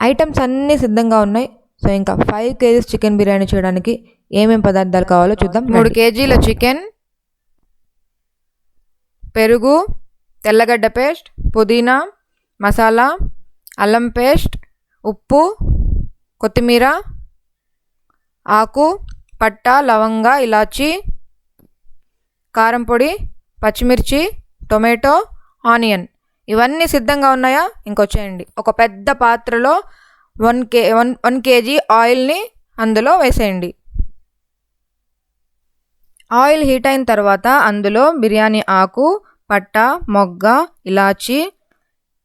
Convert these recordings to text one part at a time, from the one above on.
Items అన్నీ సిద్ధంగా ఉన్నాయి. సో ఇంకా 5 kgs చికెన్ బిర్యానీ చేయడానికి ఏమేం పదార్థాలు కావాలో చూద్దాం. 3 kgల చికెన్, పెరుగు, తెల్లగడ్డ పేస్ట్, పుదీనా, మసాలా, అల్లం పేస్ట్, ఉప్పు, కొత్తిమీర ఆకు, పట్ట, లవంగ, ఇలాచి, కారం పొడి, పచ్చిమిర్చి, టొమాటో, ఆనియన్ ఇవన్నీ సిద్ధంగా ఉన్నాయా? ఇంకొచ్చేయండి. ఒక పెద్ద పాత్రలో 1 kg ఆయిల్ని అందులో వేసేయండి. ఆయిల్ హీట్ అయిన తర్వాత అందులో బిర్యానీ ఆకు, పట్ట, మొగ్గ, ఇలాచి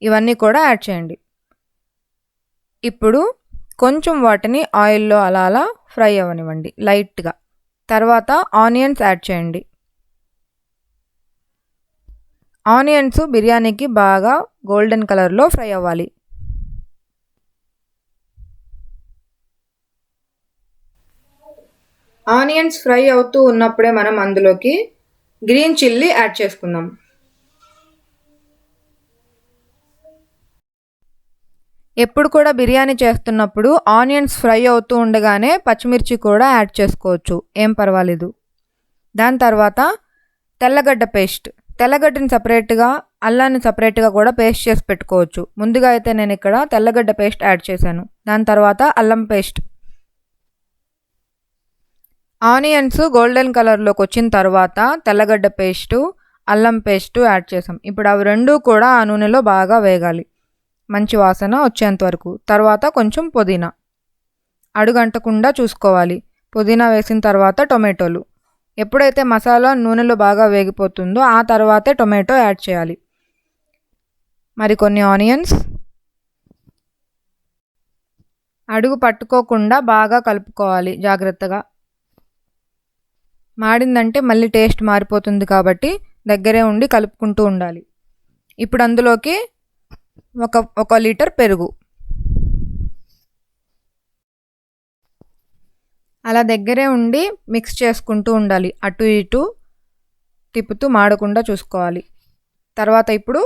ఇవన్నీ కూడా యాడ్ చేయండి. ఇప్పుడు కొంచెం వాటిని ఆయిల్లో అలా అలా ఫ్రై అవ్వనివ్వండి లైట్గా. తర్వాత ఆనియన్స్ యాడ్ చేయండి. ఆనియన్స్ బిర్యానీకి బాగా గోల్డెన్ కలర్లో ఫ్రై అవ్వాలి. ఆనియన్స్ ఫ్రై అవుతూ ఉన్నప్పుడే మనం అందులోకి గ్రీన్ చిల్లీ యాడ్ చేసుకుందాం. ఎప్పుడు కూడా బిర్యానీ చేస్తున్నప్పుడు ఆనియన్స్ ఫ్రై అవుతూ ఉండగానే పచ్చిమిర్చి కూడా యాడ్ చేసుకోవచ్చు, ఏం పర్వాలేదు. దాని తర్వాత తెల్లగడ్డ పేస్ట్, తెల్లగడ్డని సపరేట్గా అల్లాన్ని సపరేట్గా కూడా పేస్ట్ చేసి పెట్టుకోవచ్చు. ముందుగా అయితే నేను ఇక్కడ తెల్లగడ్డ పేస్ట్ యాడ్ చేశాను. దాని తర్వాత అల్లం పేస్ట్. ఆనియన్స్ గోల్డెన్ కలర్లోకి వచ్చిన తర్వాత తెల్లగడ్డ పేస్టు, అల్లం పేస్టు యాడ్ చేసాం. ఇప్పుడు అవి రెండూ కూడా ఆ నూనెలో బాగా వేగాలి, మంచి వాసన వచ్చేంత వరకు. తర్వాత కొంచెం పుదీనా, అడుగంటకుండా చూసుకోవాలి. పుదీనా వేసిన తర్వాత టొమాటోలు. ఎప్పుడైతే మసాలా నూనెలో బాగా వేగిపోతుందో ఆ తర్వాతే టొమాటో యాడ్ చేయాలి. మరికొన్ని ఆనియన్స్. అడుగు పట్టుకోకుండా బాగా కలుపుకోవాలి జాగ్రత్తగా. మాడిందంటే మళ్ళీ టేస్ట్ మారిపోతుంది కాబట్టి దగ్గరే ఉండి కలుపుకుంటూ ఉండాలి. ఇప్పుడు అందులోకి ఒక లీటర్ పెరుగు అలా దగ్గరే ఉండి మిక్స్ చేసుకుంటూ ఉండాలి. అటు ఇటు తిప్పుతూ మాడకుండా చూసుకోవాలి. తర్వాత ఇప్పుడు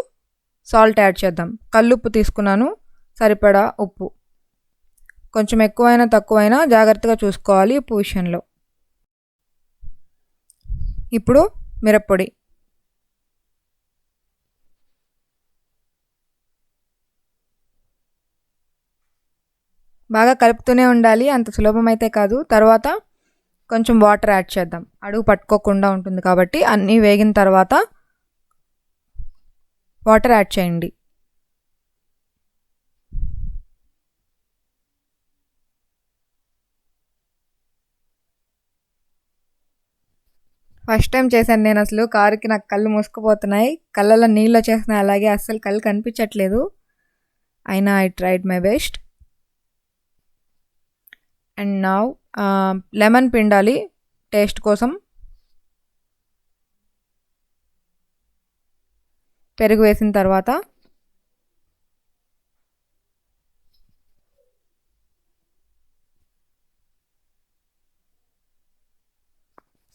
సాల్ట్ యాడ్ చేద్దాం. కల్లుప్పు తీసుకున్నాను, సరిపడా ఉప్పు. కొంచెం ఎక్కువైనా తక్కువైనా జాగ్రత్తగా చూసుకోవాలి ఉప్పు విషయంలో. ఇప్పుడు మిరప్పొడి. బాగా కలుపుతూనే ఉండాలి, అంత సులభమైతే కాదు. తర్వాత కొంచెం వాటర్ యాడ్ చేద్దాం, అడుగు పట్టుకోకుండా ఉంటుంది కాబట్టి. అన్నీ వేగిన తర్వాత వాటర్ యాడ్ చేయండి. ఫస్ట్ టైం చేశాను నేను. అసలు కారుకి నాకు కళ్ళు మూసుకుపోతున్నాయి, కళ్ళలో నీళ్ళు వచ్చేస్తున్నాయి. అలాగే అస్సలు కళ్ళు కనిపించట్లేదు. అయినా I tried my best. And now lemon పిండాలి టేస్ట్ కోసం. పెరుగు వేసిన తర్వాత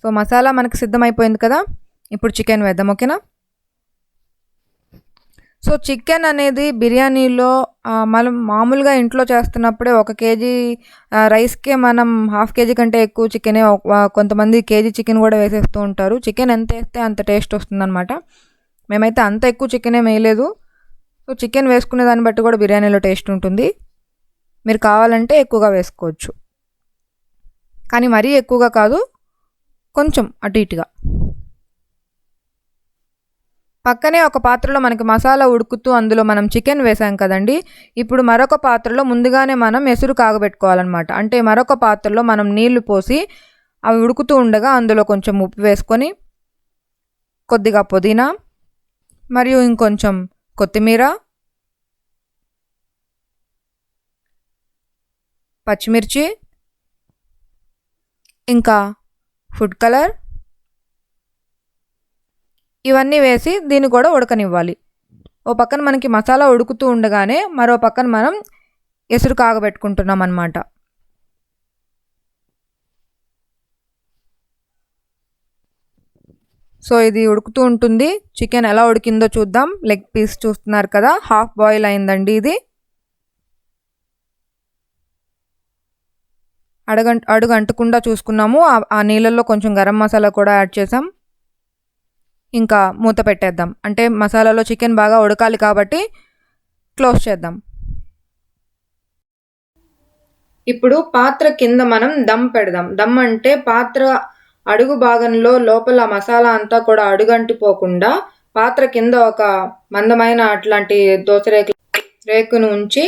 సో మసాలా మనకు సిద్ధమైపోయింది కదా. ఇప్పుడు చికెన్ వేద్దాం, ఓకేనా? సో చికెన్ అనేది బిర్యానీలో మనం మామూలుగా ఇంట్లో చేస్తున్నప్పుడే 1 kg రైస్కే మనం 1/2 kg కంటే ఎక్కువ చికెనే, కొంతమంది కేజీ చికెన్ కూడా వేసేస్తూ ఉంటారు. చికెన్ ఎంత వేస్తే అంత టేస్ట్ వస్తుందన్నమాట. మేమైతే అంత ఎక్కువ చికెనే వేయలేదు. సో చికెన్ వేసుకునే దాన్ని బట్టి కూడా బిర్యానీలో టేస్ట్ ఉంటుంది. మీరు కావాలంటే ఎక్కువగా వేసుకోవచ్చు, కానీ మరీ ఎక్కువగా కాదు, కొంచెం అటు ఇటుగా. పక్కనే ఒక పాత్రలో మనకి మసాలా ఉడుకుతూ అందులో మనం చికెన్ వేసాం కదండి. ఇప్పుడు మరొక పాత్రలో ముందుగానే మనం ఎసురు కాగబెట్టుకోవాలన్నమాట. అంటే మరొక పాత్రలో మనం నీళ్లు పోసి అవి ఉడుకుతూ ఉండగా అందులో కొంచెం ఉప్పు వేసుకొని, కొద్దిగా పుదీనా మరియు ఇంకొంచెం కొత్తిమీర, పచ్చిమిర్చి, ఇంకా ఫుడ్ కలర్ ఇవన్నీ వేసి దీన్ని కూడా ఉడకనివ్వాలి. ఓ పక్కన మనకి మసాలా ఉడుకుతూ ఉండగానే మరో పక్కన మనం ఎసురు కాగబెట్టుకుంటున్నాం అన్నమాట. సో ఇది ఉడుకుతూ ఉంటుంది. చికెన్ ఎలా ఉడికిందో చూద్దాం. లెగ్ పీస్ చూస్తున్నారు కదా, హాఫ్ బాయిల్ అయిందండి ఇది. అడుగు అంటకుండా చూసుకున్నాము. ఆ నీళ్ళల్లో కొంచెం గరం మసాలా కూడా యాడ్ చేసాం. ఇంకా మూత పెట్టేద్దాం. అంటే మసాలాలో చికెన్ బాగా ఉడకాలి కాబట్టి క్లోజ్ చేద్దాం. ఇప్పుడు పాత్ర కింద మనం దమ్ పెడదాం. దమ్ అంటే పాత్ర అడుగు భాగంలో లోపల మసాలా అంతా కూడా అడుగంటిపోకుండా పాత్ర కింద ఒక మందమైన అట్లాంటి దోస రేకును ఉంచి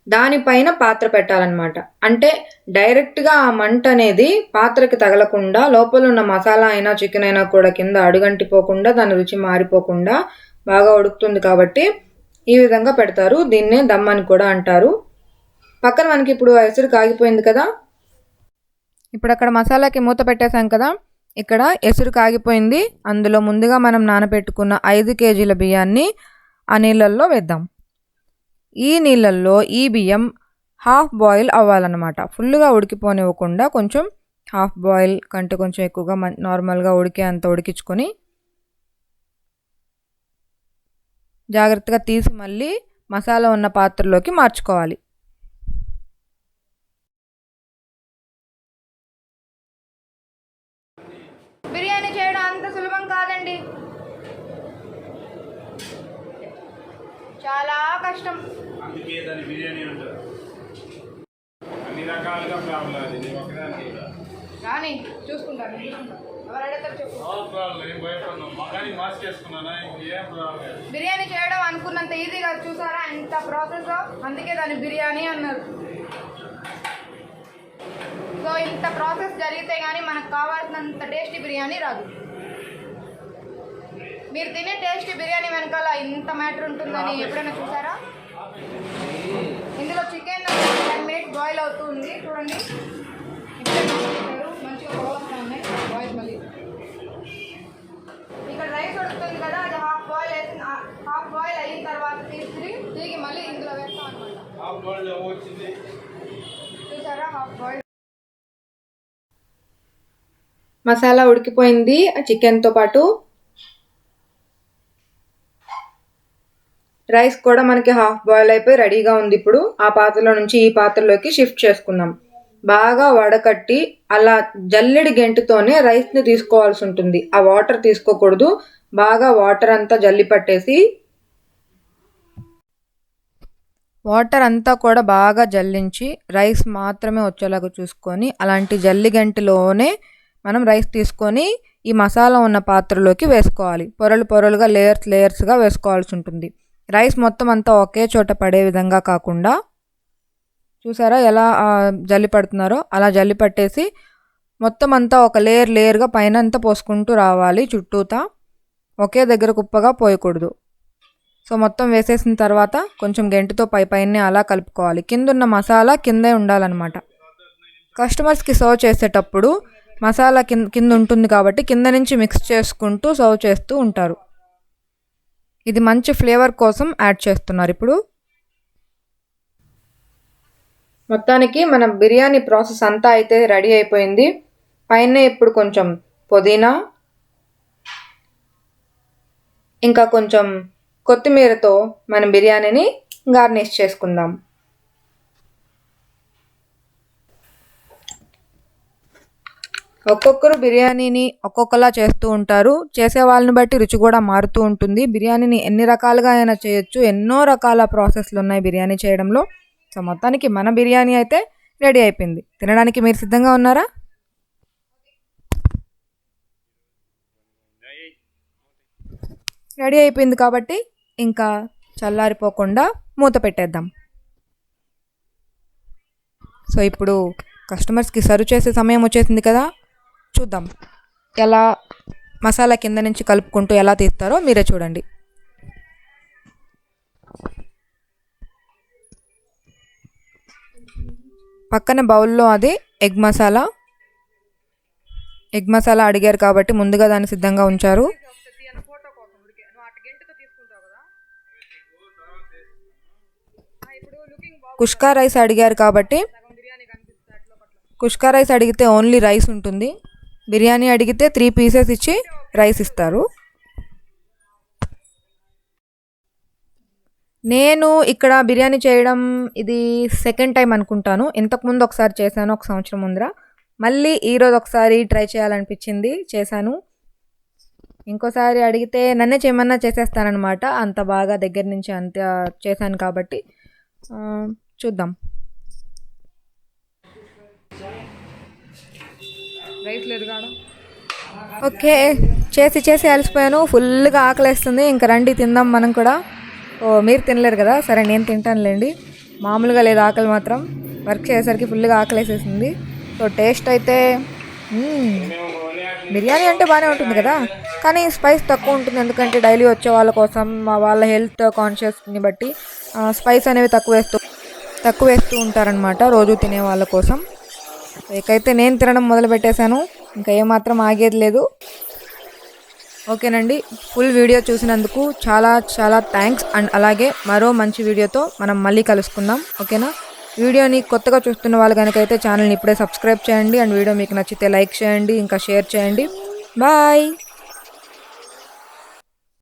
దానిపైన పాత్ర పెట్టాలన్నమాట. అంటే డైరెక్ట్గా ఆ మంట అనేది పాత్రకి తగలకుండా లోపల ఉన్న మసాలా అయినా చికెన్ అయినా కూడా కింద అడుగంటిపోకుండా దాని రుచి మారిపోకుండా బాగా ఉడుకుతుంది కాబట్టి ఈ విధంగా పెడతారు. దీన్నే దమ్ అని కూడా అంటారు. పక్కన మనకి ఇప్పుడు ఎసురు కాగిపోయింది కదా. ఇప్పుడు అక్కడ మసాలాకి మూత పెట్టేశాం కదా. ఇక్కడ ఎసురు కాగిపోయింది. అందులో ముందుగా మనం నానబెట్టుకున్న 5 కేజీల బియ్యాన్ని ఆ నీళ్ళల్లో వేద్దాం. ఈ నీళ్ళల్లో ఈ బియ్యం హాఫ్ బాయిల్ అవ్వాలన్నమాట. ఫుల్గా ఉడికిపోనివ్వకుండా కొంచెం హాఫ్ బాయిల్ కంటే కొంచెం ఎక్కువగా నార్మల్గా ఉడికే అంత ఉడికించుకొని జాగ్రత్తగా తీసి మళ్ళీ మసాలా ఉన్న పాత్రలోకి మార్చుకోవాలి. బిర్యానీ చేయడం అంత సులభం కాదండి, చాలా కష్టం. అందుకే దాని బిర్యానీ అంటారు. అన్ని రకాలుగా ప్రాబ్లం అది. నేను ఒకదానికి రాని చూసుకుంటాను. ఎవరు అడుగుతారు చెప్పు. ప్రాబ్లం ఏం భయపడను. మగానికి మాస్క్ వేసుకున్నానా, ఏం ప్రాబ్లం. బిర్యానీ చేయడం అనుకున్నంత ఈజీగా చూసారా ఎంత ప్రాసెస్. అందుకే దాన్ని బిర్యానీ అన్నారు. సో ఇంత ప్రాసెస్ జరిగితే కానీ మనకు కావాల్సినంత టేస్టీ బిర్యానీ రాదు. మీరు తినే టేస్టీ బిర్యానీ వెనకాల ఇంత మ్యాటర్ ఉంటుందని ఎప్పుడైనా చూసారా? ఇందులో చికెన్ 10 మినిట్స్ బాయిల్ అవుతూ ఉంది చూడండి. ఇప్పుడే మంచిగా బాగుంటా ఉన్నాయి బాయిల్. మళ్ళీ ఇక్కడ రైస్ ఉడుకుతుంది కదా, అది హాఫ్ బాయిల్ అయిన తర్వాత తిరిగి మళ్ళీ ఇందులో వేస్తాం అనమాట. చూసారా హాఫ్ బాయిల్. మసాలా ఉడికిపోయింది చికెన్తో పాటు. రైస్ కూడా మనకి హాఫ్ బాయిల్ అయిపోయి రెడీగా ఉంది. ఇప్పుడు ఆ పాత్రలో నుంచి ఈ పాత్రలోకి షిఫ్ట్ చేసుకుందాం. బాగా వడకట్టి అలా జల్లెడి గెంటుతోనే రైస్ని తీసుకోవాల్సి ఉంటుంది. ఆ వాటర్ తీసుకోకూడదు. బాగా వాటర్ అంతా జల్లి పట్టేసి వాటర్ అంతా కూడా బాగా జల్లించి రైస్ మాత్రమే వచ్చేలాగా చూసుకొని అలాంటి జల్లి గంటిలోనే మనం రైస్ తీసుకొని ఈ మసాలా ఉన్న పాత్రలోకి వేసుకోవాలి. పొరలుగా లేయర్స్గా వేసుకోవాల్సి ఉంటుంది. రైస్ మొత్తం అంతా ఒకే చోట పడే విధంగా కాకుండా చూసారా ఎలా జల్లి పడుతున్నారో అలా జల్లి పట్టేసి మొత్తం అంతా ఒక లేయర్గా పైన అంతా పోసుకుంటూ రావాలి. చుట్టూతా ఒకే దగ్గర కుప్పగా పోయకూడదు. సో మొత్తం వేసేసిన తర్వాత కొంచెం గెంటుతో పైన అలా కలుపుకోవాలి. కిందున్న మసాలా కిందే ఉండాలన్నమాట. కస్టమర్స్కి సర్వ్ చేసేటప్పుడు మసాలా కింద ఉంటుంది కాబట్టి కింద నుంచి మిక్స్ చేసుకుంటూ సర్వ్ చేస్తూ ఉంటారు. ఇది మంచి ఫ్లేవర్ కోసం యాడ్ చేస్తున్నారు. ఇప్పుడు మొత్తానికి మన బిర్యానీ ప్రాసెస్ అంతా అయితే రెడీ అయిపోయింది. పైన ఇప్పుడు కొంచెం పుదీనా ఇంకా కొంచెం కొత్తిమీరతో మనం బిర్యానీని గార్నిష్ చేసుకుందాం. ఒక్కొక్కరు బిర్యానీని ఒక్కొక్కలా చేస్తూ ఉంటారు. చేసే వాళ్ళని బట్టి రుచి కూడా మారుతూ ఉంటుంది. బిర్యానీని ఎన్ని రకాలుగా అయినా చేయొచ్చు. ఎన్నో రకాల ప్రాసెస్లు ఉన్నాయి బిర్యానీ చేయడంలో. సో మొత్తానికి మన బిర్యానీ అయితే రెడీ అయిపోయింది. తినడానికి మీరు సిద్ధంగా ఉన్నారా? రెడీ అయిపోయింది కాబట్టి ఇంకా చల్లారిపోకుండా మూత పెట్టేద్దాం. సో ఇప్పుడు కస్టమర్స్కి సర్వ్ చేసే సమయం వచ్చేసింది కదా. చూద్దాం ఎలా మసాలా కింద నుంచి కలుపుకుంటూ ఎలా తీస్తారో మీరే చూడండి. పక్కన బౌల్లో అది ఎగ్ మసాలా అడిగారు కాబట్టి ముందుగా దాన్ని సిద్ధంగా ఉంచారు. కుష్కా రైస్ అడిగారు కాబట్టి కుష్కా రైస్ అడిగితే ఓన్లీ రైస్ ఉంటుంది. బిర్యానీ అడిగితే 3 పీసెస్ ఇచ్చి రైస్ ఇస్తారు. నేను ఇక్కడ బిర్యానీ చేయడం ఇది సెకండ్ టైం అనుకుంటాను. ఇంతకుముందు ఒకసారి చేశాను, ఒక సంవత్సరం ముందర. మళ్ళీ ఈరోజు ఒకసారి ట్రై చేయాలనిపించింది, చేశాను. ఇంకోసారి అడిగితే నన్నే చేయమన్నా చేసేస్తానన్నమాట. అంత బాగా దగ్గర నుంచి అంత చేశాను కాబట్టి చూద్దాం. రైస్ లేదు కాడ. ఓకే, చేసి అలసిపోయాను. ఫుల్గా ఆకలేస్తుంది. ఇంకా రండి తిందాం మనం కూడా. మీరు తినలేరు కదా, సరే నేను తింటానులేండి. మామూలుగా లేదు ఆకలి మాత్రం. వర్క్ చేసేసరికి ఫుల్గా ఆకలేసేసింది. సో టేస్ట్ అయితే బిర్యానీ అంటే బాగానే ఉంటుంది కదా, కానీ స్పైస్ తక్కువ ఉంటుంది. ఎందుకంటే డైలీ వచ్చే వాళ్ళ కోసం, వాళ్ళ హెల్త్ కాన్షియస్ని బట్టి స్పైస్ అనేవి తక్కువ వేస్తూ ఉంటారనమాట రోజు తినే వాళ్ళ కోసం. ఇకైతే నేను తినడం మొదలు పెట్టేశాను. ఇంకా ఏమాత్రం ఆగేది లేదు. ఓకేనండి, ఫుల్ వీడియో చూసినందుకు చాలా థ్యాంక్స్. అండ్ అలాగే మరో మంచి వీడియోతో మనం మళ్ళీ కలుసుకుందాం. ఓకేనా? వీడియోని కొత్తగా చూస్తున్న వాళ్ళు కనుకైతే ఛానల్ని ఇప్పుడే సబ్స్క్రైబ్ చేయండి. అండ్ వీడియో మీకు నచ్చితే లైక్ చేయండి, ఇంకా షేర్ చేయండి. బాయ్.